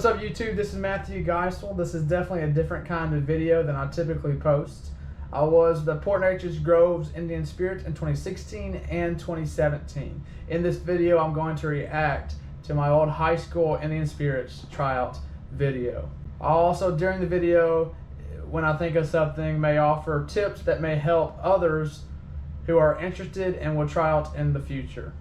What's up YouTube? This is Matthew Geisel. This is definitely a different kind of video than I typically post. I was the Port Neches Groves Indian Spirit in 2016 and 2017. In this video I'm going to react to my old high school Indian Spirits tryout video. I'll also during the video, when I think of something, may offer tips that may help others who are interested and will try out in the future.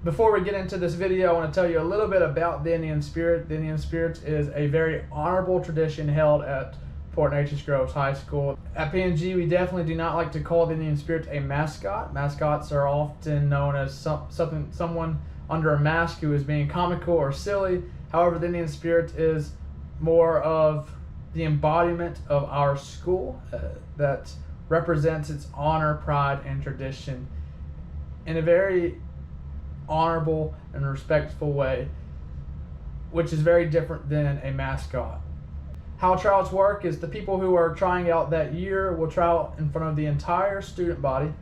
Before we get into this video, I want to tell you a little bit about the Indian Spirit. The Indian Spirit is a very honorable tradition held at Port Neches Groves High School. At PNG, we definitely do not like to call the Indian Spirit a mascot. Mascots are often known as someone under a mask who is being comical or silly. However, the Indian Spirit is more of the embodiment of our school that represents its honor, pride, and tradition in a very honorable and respectful way, which is very different than a mascot. How tryouts work is the people who are trying out that year will try out in front of the entire student body,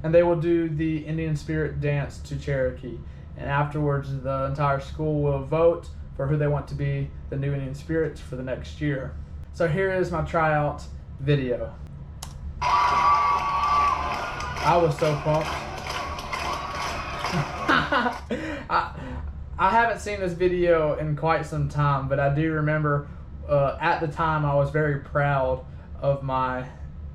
and they will do the Indian Spirit dance to Cherokee, and afterwards the entire school will vote for who they want to be the new Indian Spirits for the next year. So here is my tryout video. I was so pumped. I haven't seen this video in quite some time, but I do remember at the time I was very proud of my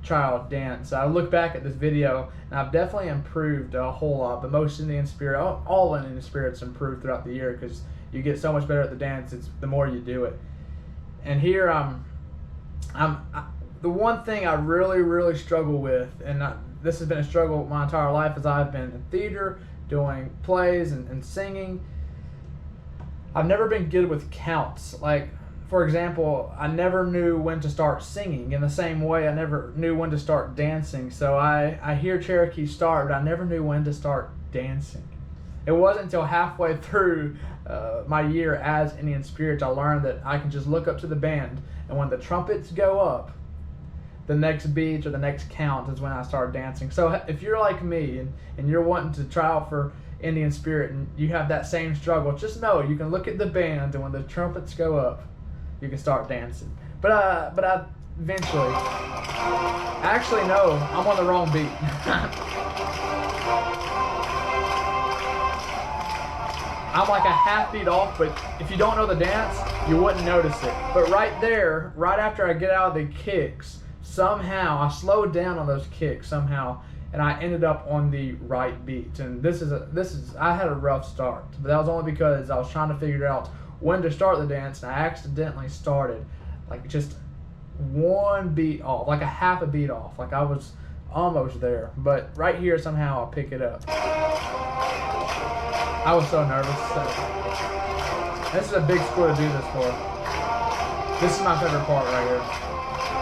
tryout dance. I look back at this video and I've definitely improved a whole lot, but most Indian Spirit, all Indian Spirits improve throughout the year because you get so much better at the dance the more you do it. And here the one thing I really struggle with, and this has been a struggle my entire life, as I've been in theater, doing plays and singing. I've never been good with counts. Like, for example, I never knew when to start singing. In the same way, I never knew when to start dancing. So I hear Cherokee start, but I never knew when to start dancing. It wasn't until halfway through my year as Indian Spirits I learned that I can just look up to the band, and when the trumpets go up, the next beat or the next count is when I start dancing. So if you're like me and you're wanting to try out for Indian Spirit and you have that same struggle, just know you can look at the band, and when the trumpets go up, you can start dancing. But I eventually, actually no, I'm on the wrong beat. I'm like a half beat off, but if you don't know the dance, you wouldn't notice it. But right there, right after I get out of the kicks, somehow I slowed down on those kicks somehow, and I ended up on the right beat. And I had a rough start, but that was only because I was trying to figure out when to start the dance, and I accidentally started like just one beat off, like a half a beat off. Like I was almost there, but right here somehow I pick it up. I was so nervous. This is a big school to do this for. This is my favorite part right here.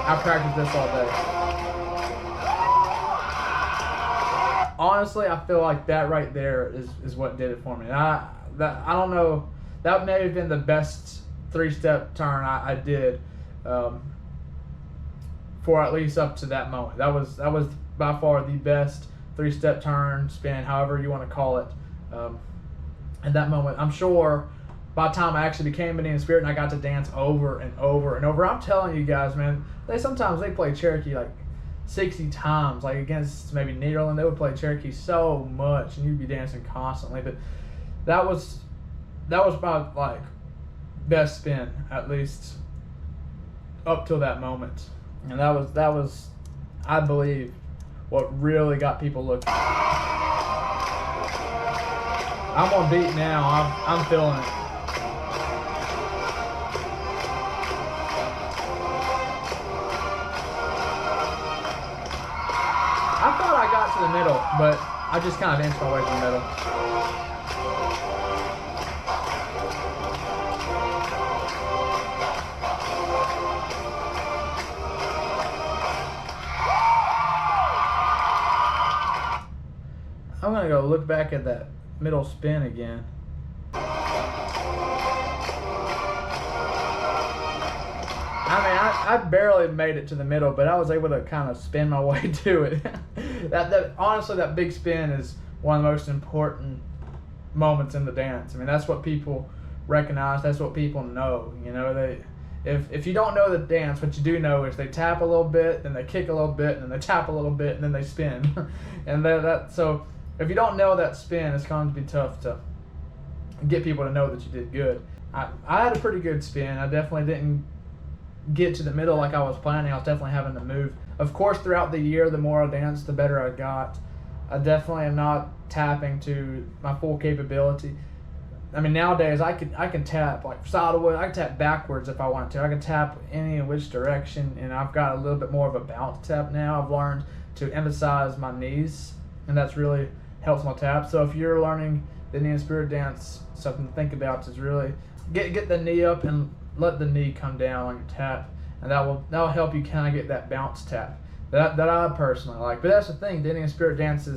I practiced this all day. Honestly, I feel like that right there is what did it for me. I don't know, that may have been the best three-step turn I did for at least up to that moment. That was by far the best three-step turn, spin, however you want to call it. At that moment, I'm sure by the time I actually became an Indian Spirit and I got to dance over and over and over, I'm telling you guys, man, sometimes they play Cherokee like 60 times, like against maybe Nederland, they would play Cherokee so much and you'd be dancing constantly. But that was my like best spin, at least up till that moment. And that was I believe what really got people looking. I'm on beat now. I'm feeling it. I thought I got to the middle, but I just kind of inched my way to the middle. I'm gonna go look back at that middle spin again. I mean, I barely made it to the middle, but I was able to kind of spin my way to it. Honestly, that big spin is one of the most important moments in the dance. I mean, that's what people recognized. That's what people know. You know, if you don't know the dance, what you do know is they tap a little bit, then they kick a little bit, and then they tap a little bit, and then they spin. And so if you don't know that spin, it's going to be tough to get people to know that you did good. I had a pretty good spin. I definitely didn't get to the middle like I was planning. I was definitely having to move. Of course, throughout the year, the more I danced, the better I got. I definitely am not tapping to my full capability. I mean, nowadays I can tap like sideways. I can tap backwards if I want to. I can tap any in which direction, and I've got a little bit more of a bounce tap now. I've learned to emphasize my knees, and that's really helps my tap. So if you're learning the Indian Spirit Dance, something to think about is really get the knee up and let the knee come down on your tap, and that will help you kind of get that bounce tap that I personally like. But that's the thing, the Indian Spirit Dance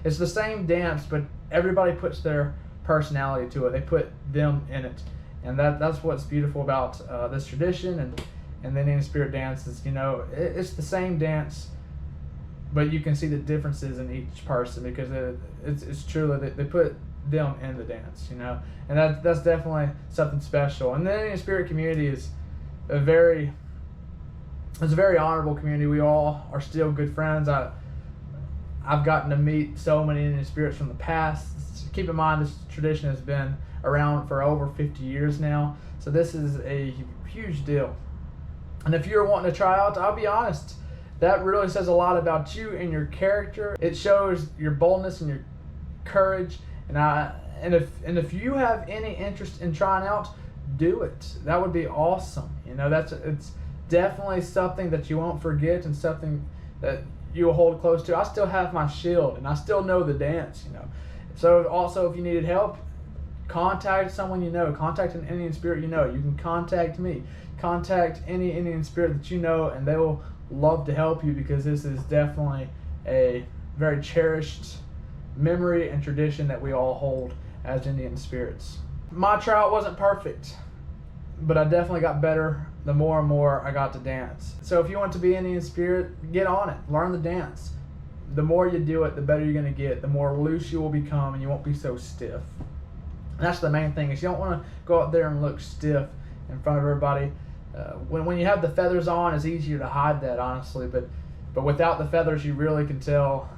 it's the same dance, but everybody puts their personality to it. They put them in it, and that's what's beautiful about this tradition and the Indian Spirit Dance is, you know, it's the same dance, but you can see the differences in each person because it's truly they put them in the dance, you know, and that's definitely something special. And the Indian Spirit community is a very honorable community. We all are still good friends. I've gotten to meet so many Indian spirits from the past. Keep in mind, this tradition has been around for over 50 years now, so this is a huge deal. And if you're wanting to try out, I'll be honest, that really says a lot about you and your character. It shows your boldness and your courage. And if you have any interest in trying out, do it. That would be awesome. You know, it's definitely something that you won't forget and something that you'll hold close to. I still have my shield and I still know the dance, you know. So also, if you needed help, contact someone you know. Contact an Indian spirit you know. You can contact me. Contact any Indian spirit that you know, and they will love to help you, because this is definitely a very cherished memory and tradition that we all hold as Indian spirits. My tryout wasn't perfect, but I definitely got better the more and more I got to dance. So if you want to be Indian spirit, get on it. Learn the dance. The more you do it, the better you're going to get. The more loose you will become, and you won't be so stiff. And that's the main thing, is you don't want to go out there and look stiff in front of everybody. When you have the feathers on, it's easier to hide that, honestly. But without the feathers, you really can tell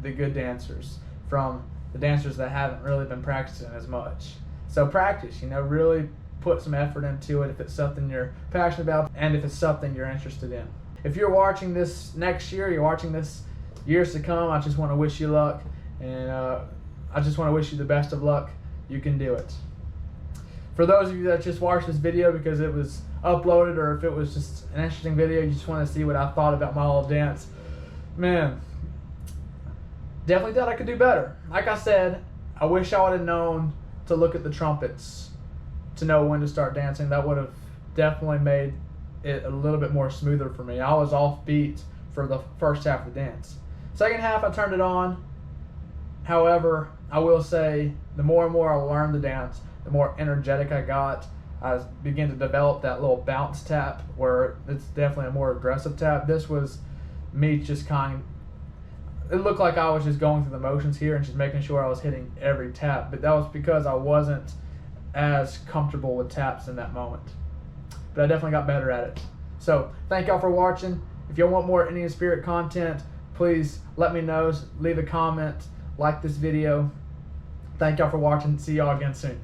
the good dancers from the dancers that haven't really been practicing as much. So practice, you know, really put some effort into it if it's something you're passionate about and if it's something you're interested in. If you're watching this next year, you're watching this years to come, I just want to wish you luck, and I just want to wish you the best of luck. You can do it. For those of you that just watched this video because it was uploaded, or if it was just an interesting video, you just want to see what I thought about my old dance, man, definitely thought I could do better. Like I said, I wish I would have known to look at the trumpets to know when to start dancing. That would have definitely made it a little bit more smoother for me. I was off beat for the first half of the dance. Second half, I turned it on. However, I will say, the more and more I learned the dance, the more energetic I got. I began to develop that little bounce tap, where it's definitely a more aggressive tap. This was me just it looked like I was just going through the motions here and just making sure I was hitting every tap, but that was because I wasn't as comfortable with taps in that moment. But I definitely got better at it. So thank y'all for watching. If you want more Indian Spirit content, please let me know. Leave a comment, like this video. Thank y'all for watching. See y'all again soon.